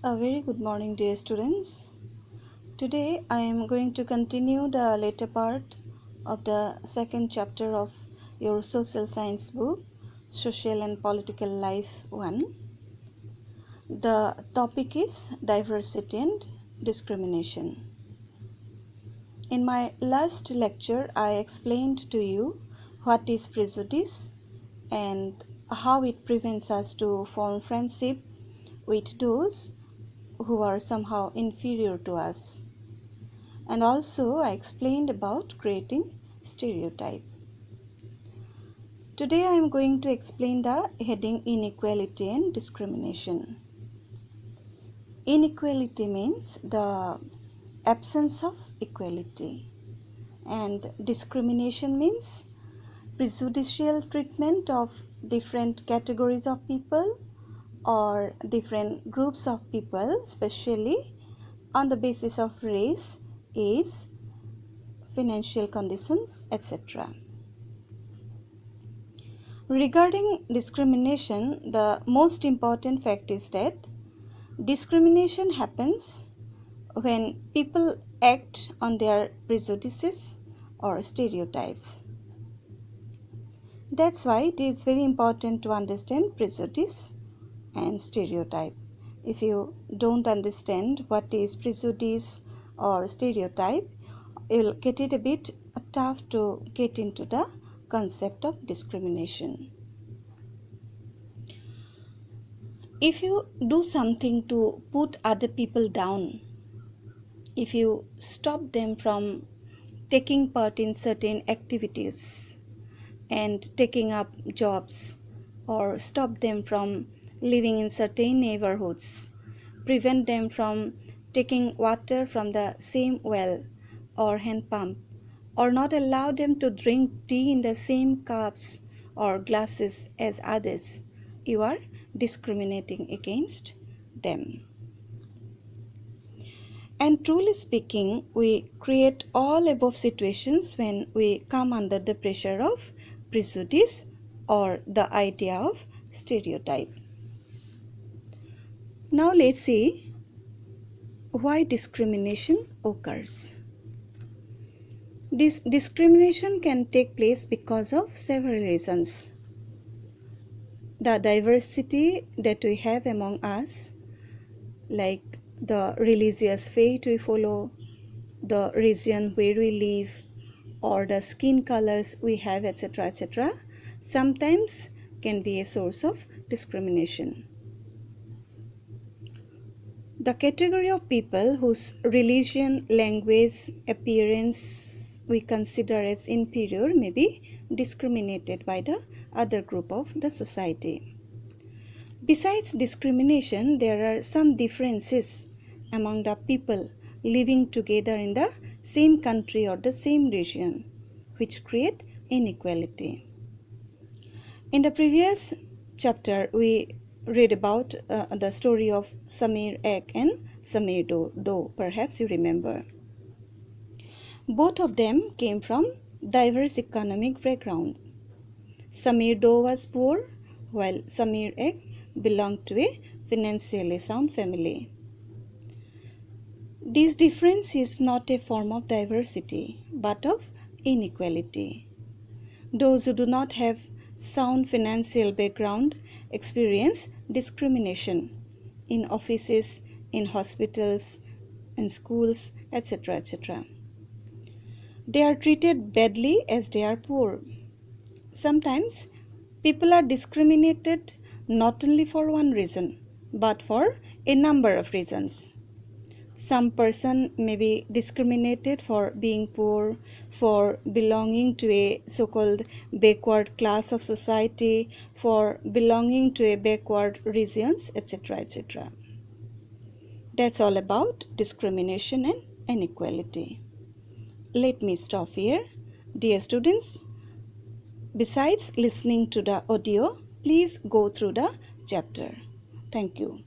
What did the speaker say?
A very good morning, dear students. Today I am going to continue the later part of the second chapter of your social science book, Social and Political Life 1. The topic is diversity and discrimination. In my last lecture, I explained to you what is prejudice and how it prevents us to form friendship with those who are somehow inferior to us. And also I explained about creating stereotype. Today I am going to explain the heading inequality and discrimination. Inequality means the absence of equality, and discrimination means prejudicial treatment of different categories of people or different groups of people, especially on the basis of race, age, financial conditions, etc. Regarding discrimination, the most important fact is that discrimination happens when people act on their prejudices or stereotypes. That's why it is very important to understand prejudice and stereotype. If you don't understand what is prejudice or stereotype, you'll get it a bit tough to get into the concept of discrimination. If you do something to put other people down, if you stop them from taking part in certain activities and taking up jobs, or stop them from living in certain neighborhoods, prevent them from taking water from the same well or hand pump, or not allow them to drink tea in the same cups or glasses as others, you are discriminating against them. And truly speaking, we create all above situations when we come under the pressure of prejudice or the idea of stereotype. Now let's see why discrimination occurs. This discrimination can take place because of several reasons. The diversity that we have among us, like the religious faith we follow, the region where we live, or the skin colors we have, etc., etc., sometimes can be a source of discrimination. The category of people whose religion, language, appearance we consider as inferior may be discriminated by the other group of the society. Besides discrimination, there are some differences among the people living together in the same country or the same region, which create inequality. In the previous chapter, we read about the story of Samir Ek and Samir Do. Perhaps you remember. Both of them came from diverse economic background. Samir Do was poor, while Samir Ek belonged to a financially sound family. This difference is not a form of diversity, but of inequality. Those who do not have sound financial background experience discrimination in offices, in hospitals, in schools, etc., etc. They are treated badly as they are poor. Sometimes people are discriminated not only for one reason, but for a number of reasons. Some person may be discriminated for being poor, for belonging to a so-called backward class of society, for belonging to a backward regions, etc., etc. That's all about discrimination and inequality. Let me stop here. Dear students, besides listening to the audio, please go through the chapter. Thank you.